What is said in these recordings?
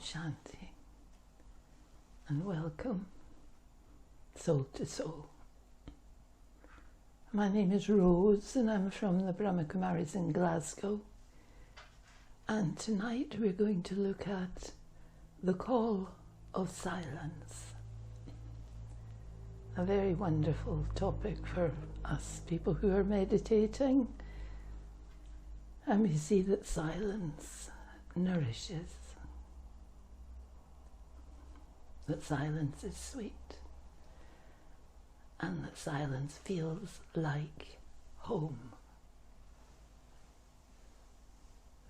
Shanti, and welcome, soul to soul. My name is Rose and I'm from the Brahmakumaris in Glasgow, and tonight we're going to look at the call of silence. A very wonderful topic for us people who are meditating, and we see that silence nourishes, that silence is sweet, and that silence feels like home.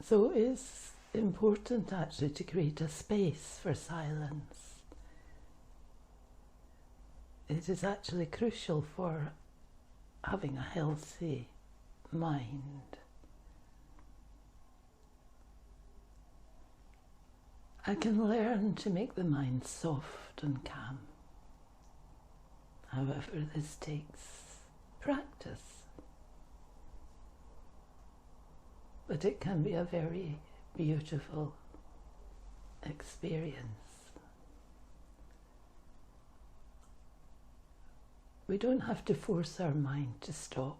So it's important actually to create a space for silence. It is actually crucial for having a healthy mind. I can learn to make the mind soft and calm. However, this takes practice. But it can be a very beautiful experience. We don't have to force our mind to stop.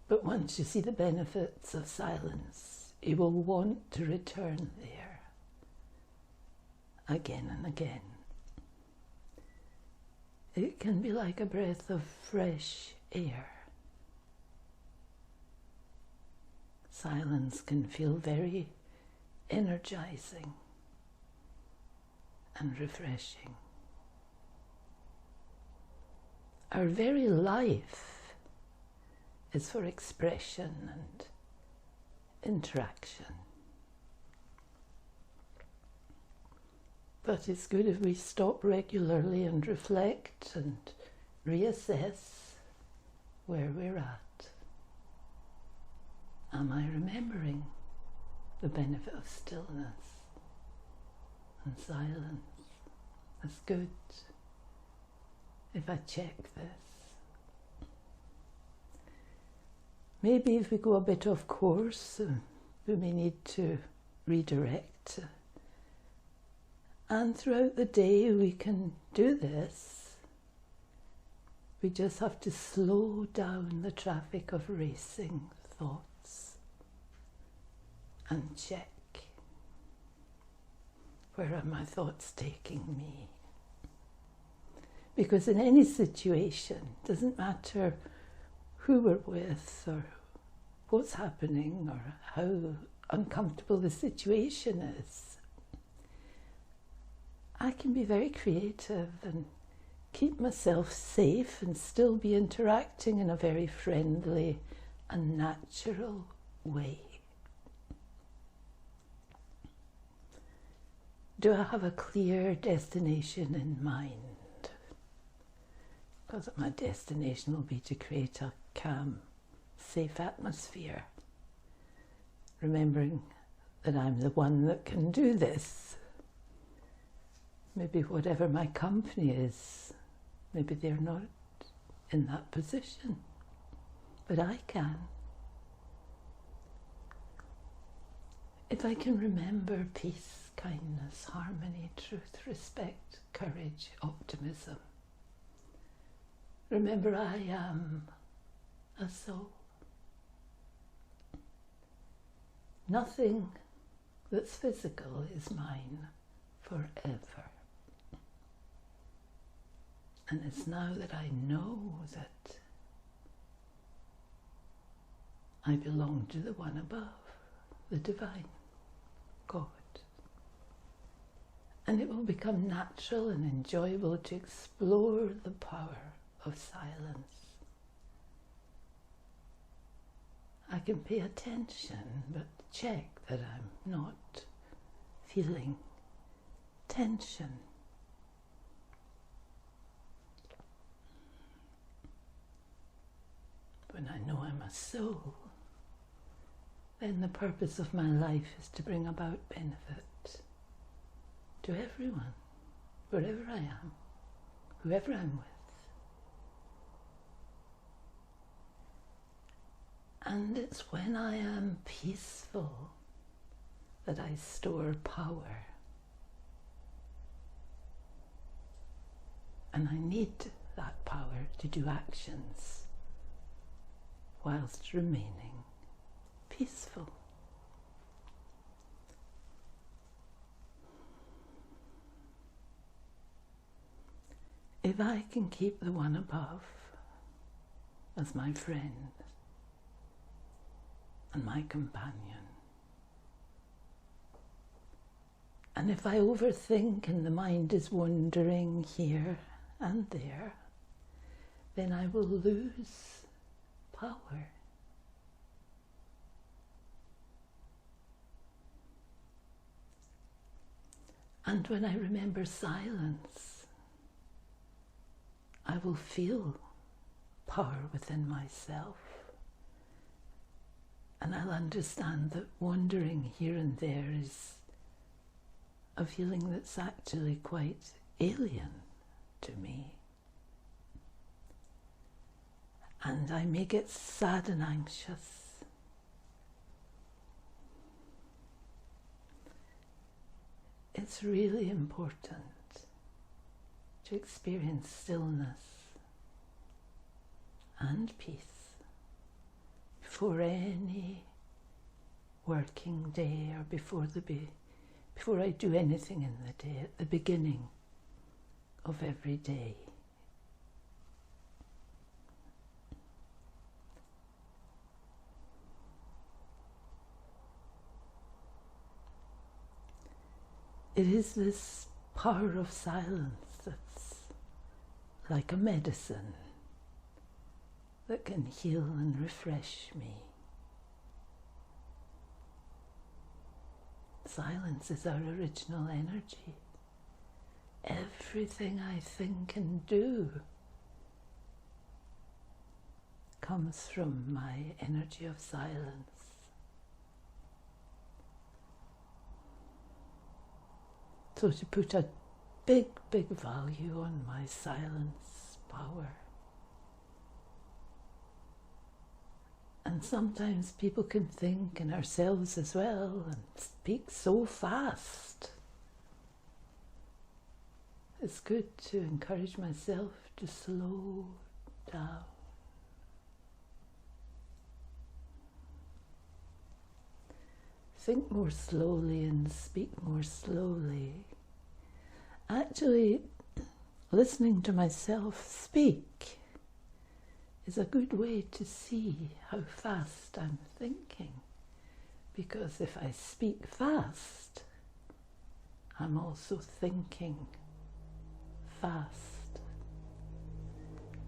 But once you see the benefits of silence, you will want to return there again and again. It can be like a breath of fresh air. Silence can feel very energizing and refreshing. Our very life is for expression and interaction. But it's good if we stop regularly and reflect and reassess where we're at. Am I remembering the benefit of stillness and silence? That's good if I check this. Maybe if we go a bit off course, we may need to redirect. And throughout the day we can do this. We just have to slow down the traffic of racing thoughts and check, where are my thoughts taking me? Because in any situation, it doesn't matter who we're with or what's happening or how uncomfortable the situation is, I can be very creative and keep myself safe and still be interacting in a very friendly and natural way. Do I have a clear destination in mind? Because my destination will be to create a calm, safe atmosphere, remembering that I'm the one that can do this. Maybe whatever my company is, maybe they're not in that position, but I can. If I can remember peace, kindness, harmony, truth, respect, courage, optimism, remember I am a soul. Nothing that's physical is mine forever. And it's now that I know that I belong to the one above, the divine, God. And it will become natural and enjoyable to explore the power of silence. I can pay attention, but check that I'm not feeling tension. When I know I'm a soul, then the purpose of my life is to bring about benefit to everyone, wherever I am, whoever I'm with. And it's when I am peaceful that I store power. And I need that power to do actions whilst remaining peaceful. If I can keep the one above as my friend and my companion, and if I overthink and the mind is wandering here and there, then I will lose power. And when I remember silence, I will feel power within myself. And I'll understand that wandering here and there is a feeling that's actually quite alien to me. And I may get sad and anxious. It's really important to experience stillness and peace before any working day or before I do anything in the day, at the beginning of every day. It is this power of silence that's like a medicine that can heal and refresh me. Silence is our original energy. Everything I think and do comes from my energy of silence. So to put a big, big value on my silence power. And sometimes people can think, and ourselves as well, and speak so fast. It's good to encourage myself to slow down. Think more slowly and speak more slowly. Actually, listening to myself speak is a good way to see how fast I'm thinking. Because if I speak fast, I'm also thinking fast.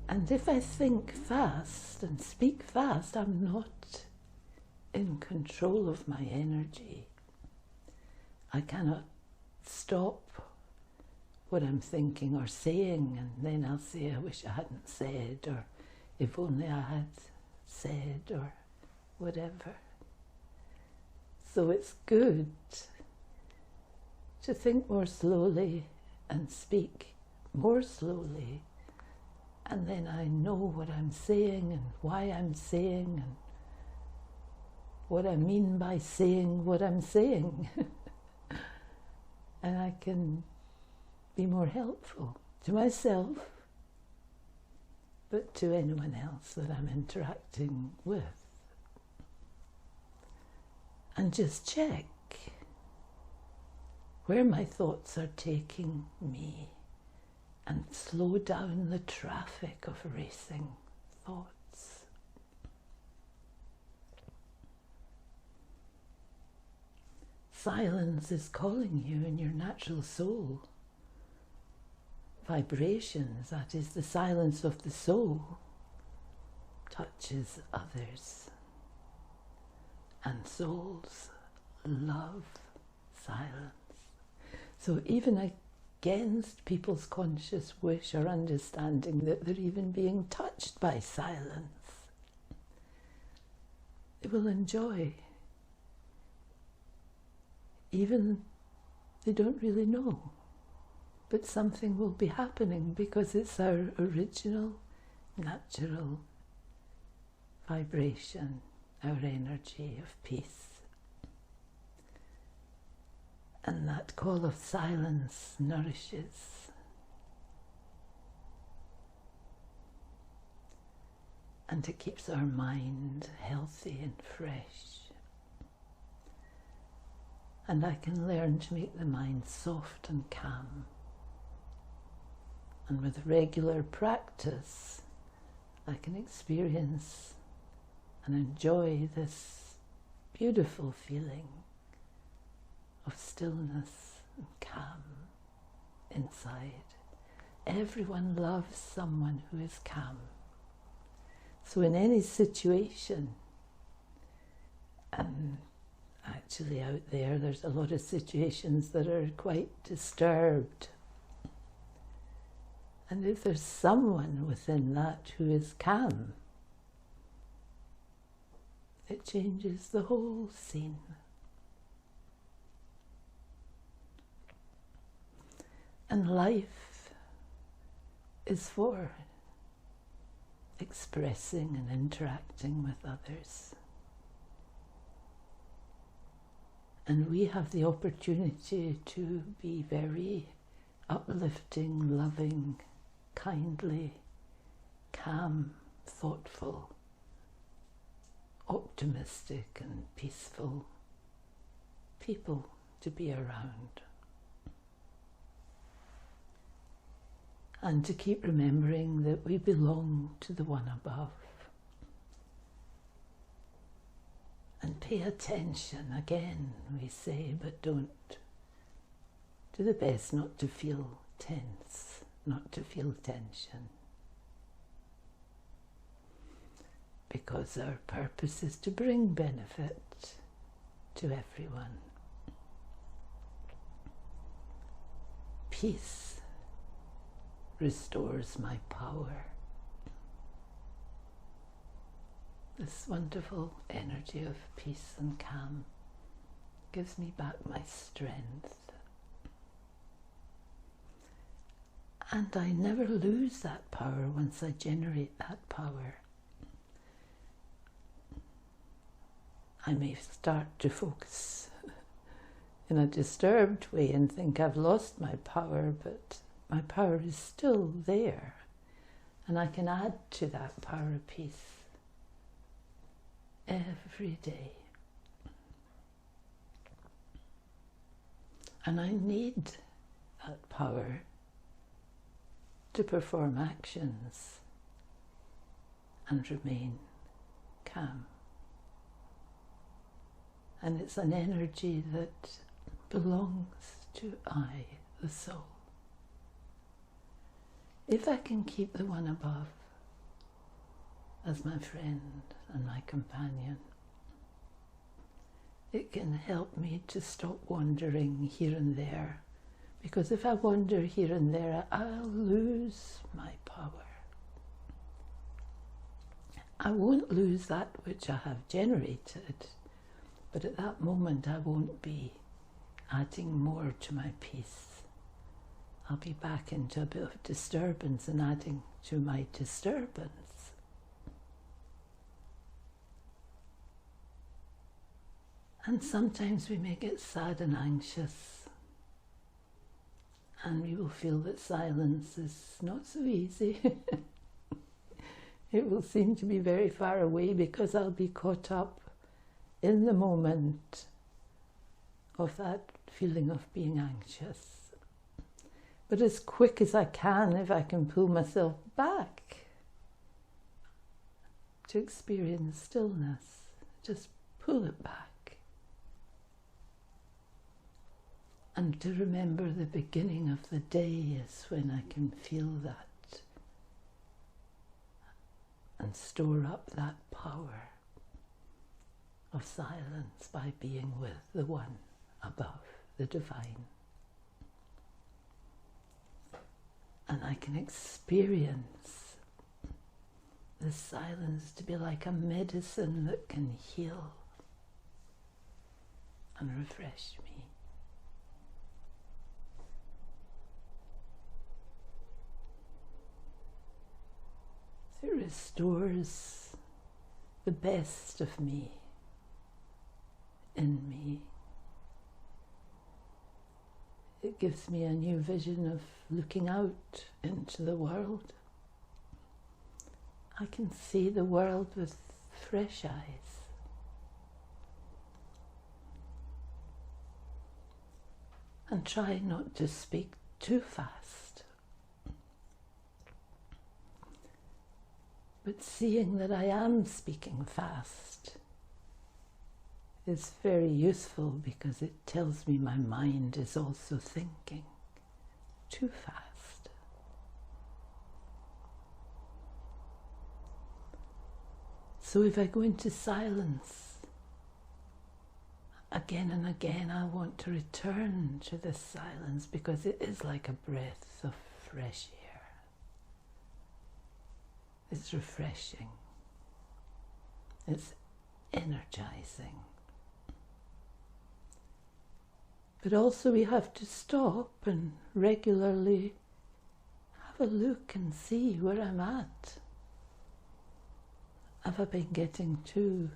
And if I think fast and speak fast, I'm not in control of my energy. I cannot stop what I'm thinking or saying, and then I'll say, I wish I hadn't said, or if only I had said, or whatever. So it's good to think more slowly and speak more slowly, and then I know what I'm saying and why I'm saying and what I mean by saying what I'm saying. And I can be more helpful to myself, but to anyone else that I'm interacting with. And just check where my thoughts are taking me and slow down the traffic of racing thoughts. Silence is calling you in your natural soul. Vibrations, that is the silence of the soul, touches others. And souls love silence. So even against people's conscious wish or understanding that they're even being touched by silence, they will enjoy. Even they don't really know. But something will be happening because it's our original, natural vibration, our energy of peace. And that call of silence nourishes. And it keeps our mind healthy and fresh. And I can learn to make the mind soft and calm. And with regular practice, I can experience and enjoy this beautiful feeling of stillness and calm inside. Everyone loves someone who is calm. So in any situation, actually out there's a lot of situations that are quite disturbed. And if there's someone within that who is calm, it changes the whole scene. And life is for expressing and interacting with others. And we have the opportunity to be very uplifting, loving, kindly, calm, thoughtful, optimistic and peaceful people to be around. And to keep remembering that we belong to the one above. And pay attention, again we say, but don't. Do the best not to feel tense, not to feel tension. Because our purpose is to bring benefit to everyone. Peace restores my power. This wonderful energy of peace and calm gives me back my strength. And I never lose that power once I generate that power. I may start to focus in a disturbed way and think I've lost my power, but my power is still there. And I can add to that power of peace every day. And I need that power to perform actions and remain calm. And it's an energy that belongs to I, the soul. If I can keep the one above as my friend and my companion, it can help me to stop wandering here and there. Because if I wander here and there, I'll lose my power. I won't lose that which I have generated, but at that moment I won't be adding more to my peace. I'll be back into a bit of disturbance and adding to my disturbance. And sometimes we may get sad and anxious, and we will feel that silence is not so easy. It will seem to be very far away because I'll be caught up in the moment of that feeling of being anxious. But as quick as I can, if I can pull myself back to experience stillness, just pull it back. And to remember the beginning of the day is when I can feel that and store up that power of silence by being with the one above, the divine. And I can experience the silence to be like a medicine that can heal and refresh me. It restores the best of me in me. It gives me a new vision of looking out into the world. I can see the world with fresh eyes. And try not to speak too fast. But seeing that I am speaking fast is very useful because it tells me my mind is also thinking too fast. So if I go into silence, again and again I want to return to this silence because it is like a breath of fresh air. It's refreshing. It's energizing. But also we have to stop and regularly have a look and see where I'm at. Have I been getting too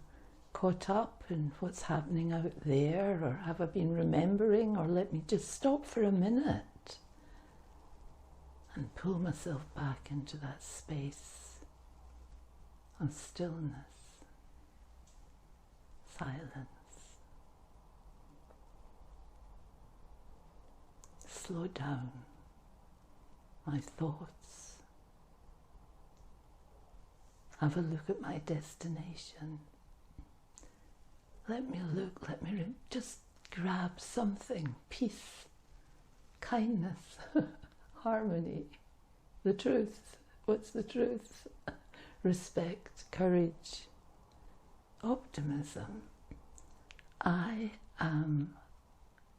caught up in what's happening out there, or have I been remembering, or let me just stop for a minute and pull myself back into that space of stillness, silence. Slow down my thoughts. Have a look at my destination. Let me look, let me just grab something. Peace, kindness, harmony, the truth. What's the truth? Respect, courage, optimism. I am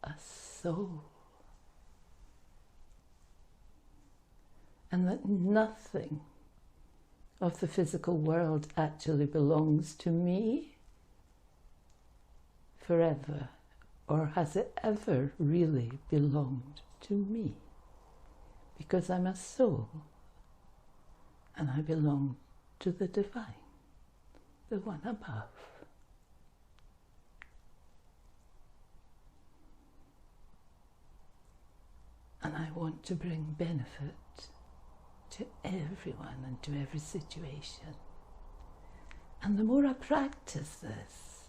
a soul. And that nothing of the physical world actually belongs to me forever, or has it ever really belonged to me? Because I'm a soul, and I belong to the divine, the one above. And I want to bring benefit to everyone and to every situation. And the more I practice this,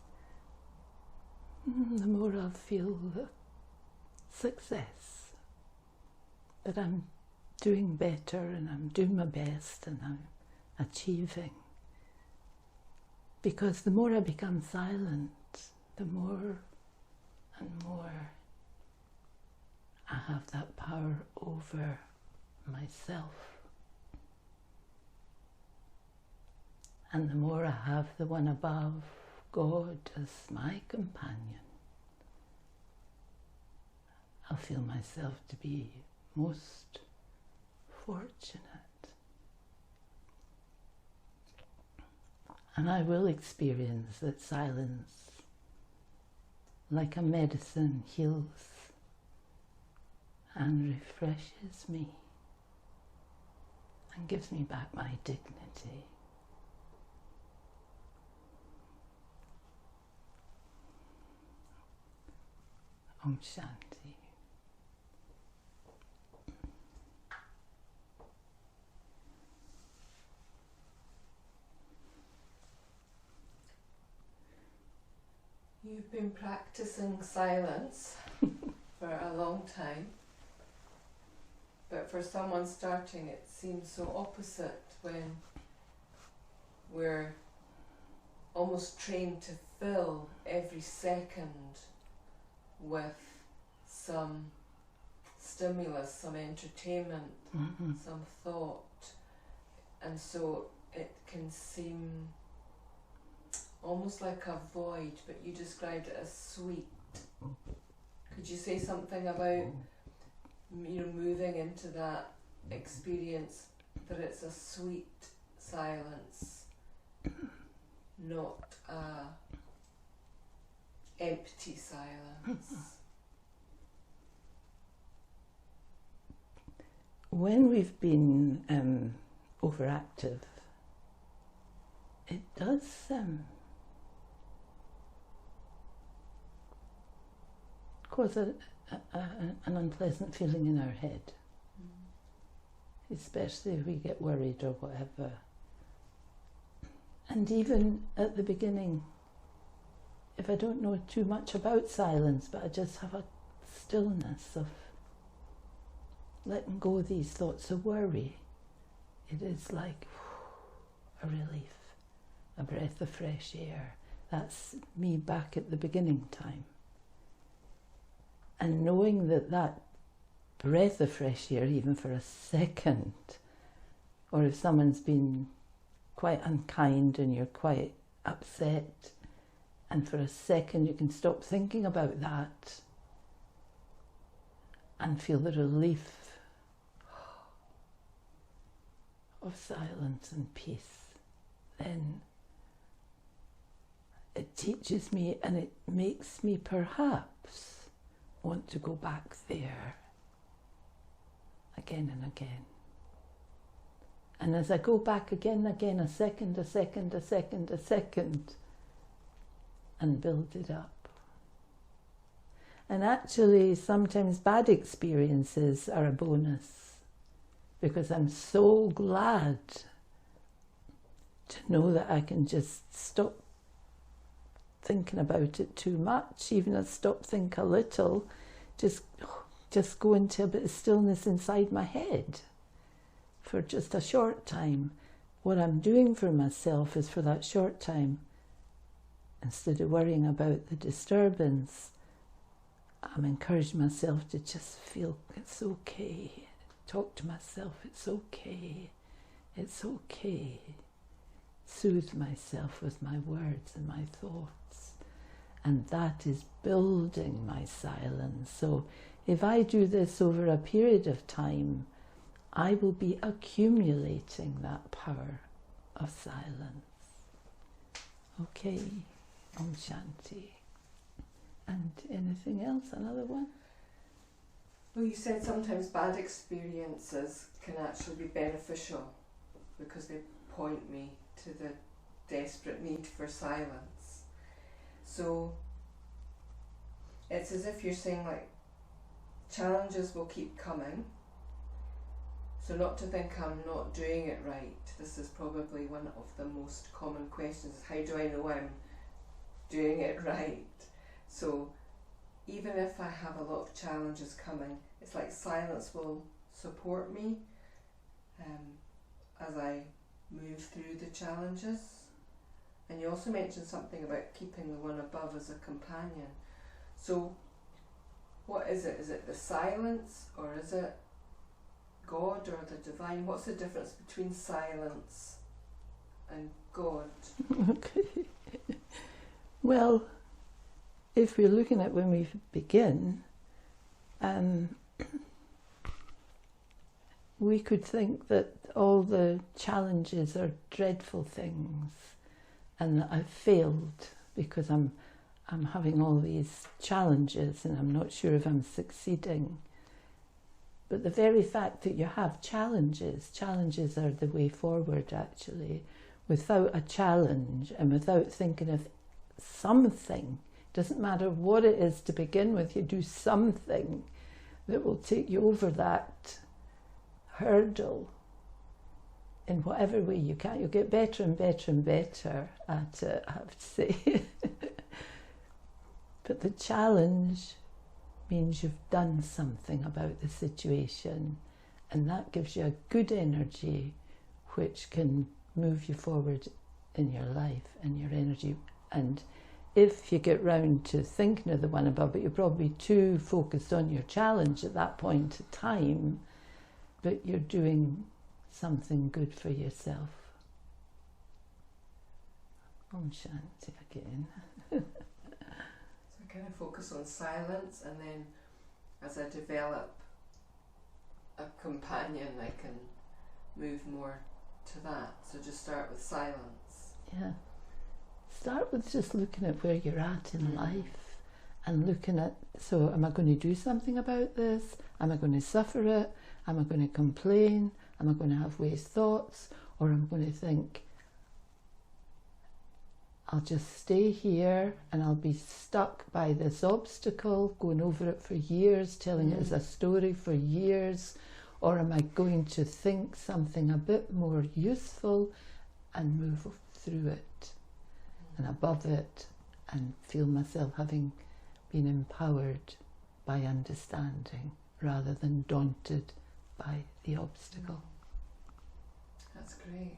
the more I'll feel the success, that I'm doing better and I'm doing my best and I'm achieving. Because the more I become silent, the more and more I have that power over myself. And the more I have the one above, God, as my companion, I'll feel myself to be most fortunate. And I will experience that silence, like a medicine, heals and refreshes me and gives me back my dignity. Om Shanti. You've been practicing silence for a long time, but for someone starting it seems so opposite when we're almost trained to fill every second with some stimulus, some entertainment, some thought, and so it can seem almost like a void, but you described it as sweet. Could you say something about moving into that experience, that it's a sweet silence, not a empty silence? When we've been overactive, it does cause an unpleasant feeling in our head, especially if we get worried or whatever. And even at the beginning, if I don't know too much about silence, but I just have a stillness of letting go of these thoughts of worry, it is like a relief, a breath of fresh air. That's me back at the beginning time. And knowing that that breath of fresh air, even for a second, or if someone's been quite unkind and you're quite upset, and for a second you can stop thinking about that and feel the relief of silence and peace, then it teaches me and it makes me perhaps want to go back there again and again. And as I go back again, a second, and build it up. And actually, sometimes bad experiences are a bonus, because I'm so glad to know that I can just stop thinking about it too much, even if I stop think a little, just go into a bit of stillness inside my head for just a short time. What I'm doing for myself is for that short time, instead of worrying about the disturbance, I'm encouraging myself to just feel it's okay. Talk to myself, it's okay. It's okay. Soothe myself with my words and my thoughts. And that is building my silence. So if I do this over a period of time, I will be accumulating that power of silence. Okay, Om Shanti. And anything else? Another one? Well, you said sometimes bad experiences can actually be beneficial because they point me to the desperate need for silence. So it's as if you're saying, like, challenges will keep coming. So not to think I'm not doing it right. This is probably one of the most common questions. How do I know I'm doing it right? So even if I have a lot of challenges coming, it's like silence will support me as I move through the challenges. And you also mentioned something about keeping the one above as a companion. So what is it? Is it the silence, or is it God or the divine? What's the difference between silence and God? Okay. Well, if we're looking at when we begin, we could think that all the challenges are dreadful things and that I've failed because I'm having all these challenges and I'm not sure if I'm succeeding. But the very fact that you have challenges are the way forward, actually. Without a challenge and without thinking of something, doesn't matter what it is to begin with, you do something that will take you over that hurdle in whatever way you can. You'll get better and better and better at it, I have to say. But the challenge means you've done something about the situation, and that gives you a good energy which can move you forward in your life and your energy. And if you get round to thinking of the one above, but you're probably too focused on your challenge at that point in time, but you're doing something good for yourself. Om Shanti again. So I kind of focus on silence, and then as I develop a companion, I can move more to that. So just start with silence. Yeah. Start with just looking at where you're at in life and looking at, so am I going to do something about this? Am I going to suffer it? Am I going to complain? Am I going to have waste thoughts? Or am I going to think, I'll just stay here and I'll be stuck by this obstacle, going over it for years, telling it as a story for years? Or am I going to think something a bit more useful and move through it and above it and feel myself having been empowered by understanding rather than daunted by the obstacle? That's great.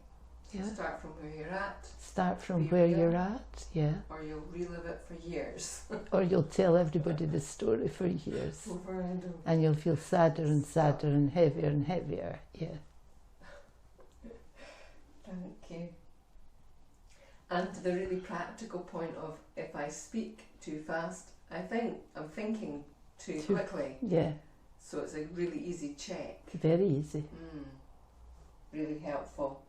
So Yeah. start from where you're at, Start from Here where we go. you're at, yeah. or you'll relive it for years. Or you'll tell everybody the story for years. Over and over. And you'll feel sadder and sadder and heavier, yeah. Thank you. And the really practical point of if I speak too fast, I think I'm thinking too Too- quickly. Yeah, So it's a really easy check. very easy. Really helpful.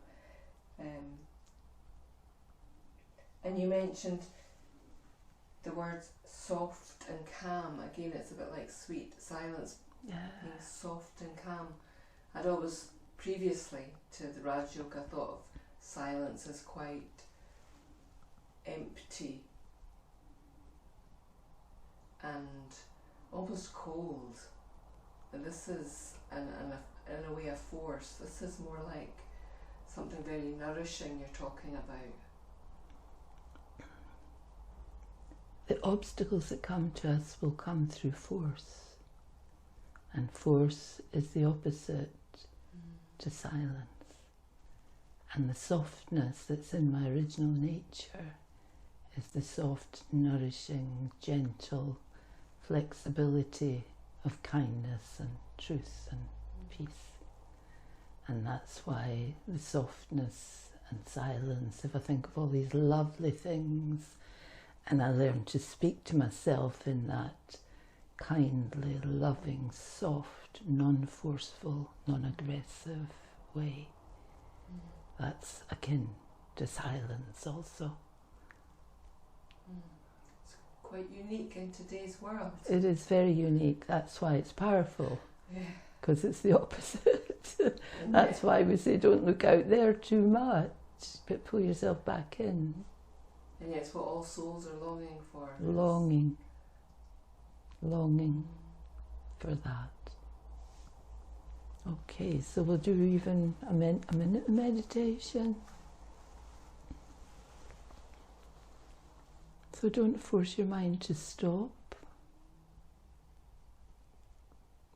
And you mentioned the words soft and calm. Again, it's a bit like sweet silence, Yeah. being soft and calm. I'd always, previously to the Raj Yoga, thought of silence as quite empty and almost cold. And this is, in a way, a force. This is more like something very nourishing you're talking about. The obstacles that come to us will come through force. And force is the opposite to silence. And the softness that's in my original nature is the soft, nourishing, gentle flexibility of kindness and truth and peace. And that's why the softness and silence, if I think of all these lovely things, and I learn to speak to myself in that kindly, loving, soft, non-forceful, non-aggressive way, that's akin to silence also. It's quite unique in today's world. It is very unique, that's why it's powerful, Yeah. because it's the opposite. That's why we say don't look out there too much, but pull yourself back in. And yet it's what all souls are longing for. Longing for that. Okay, so we'll do even a minute of meditation. So don't force your mind to stop,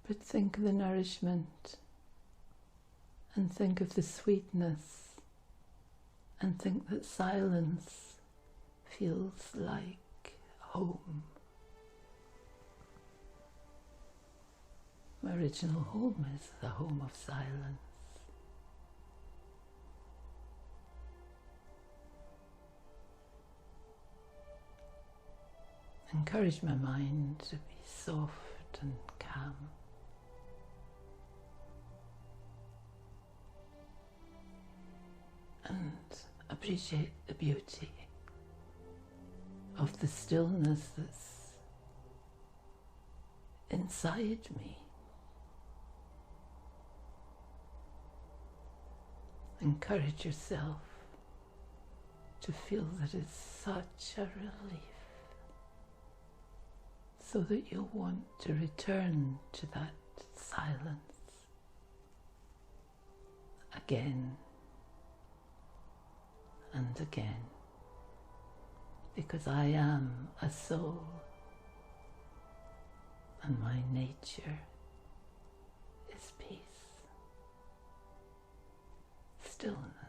but think of the nourishment and think of the sweetness and think that silence feels like home. My original home is the home of silence. Encourage my mind to be soft and calm. And appreciate the beauty of the stillness that's inside me. Encourage yourself to feel that it's such a relief, so that you'll want to return to that silence again and again, because I am a soul and my nature is peace, stillness.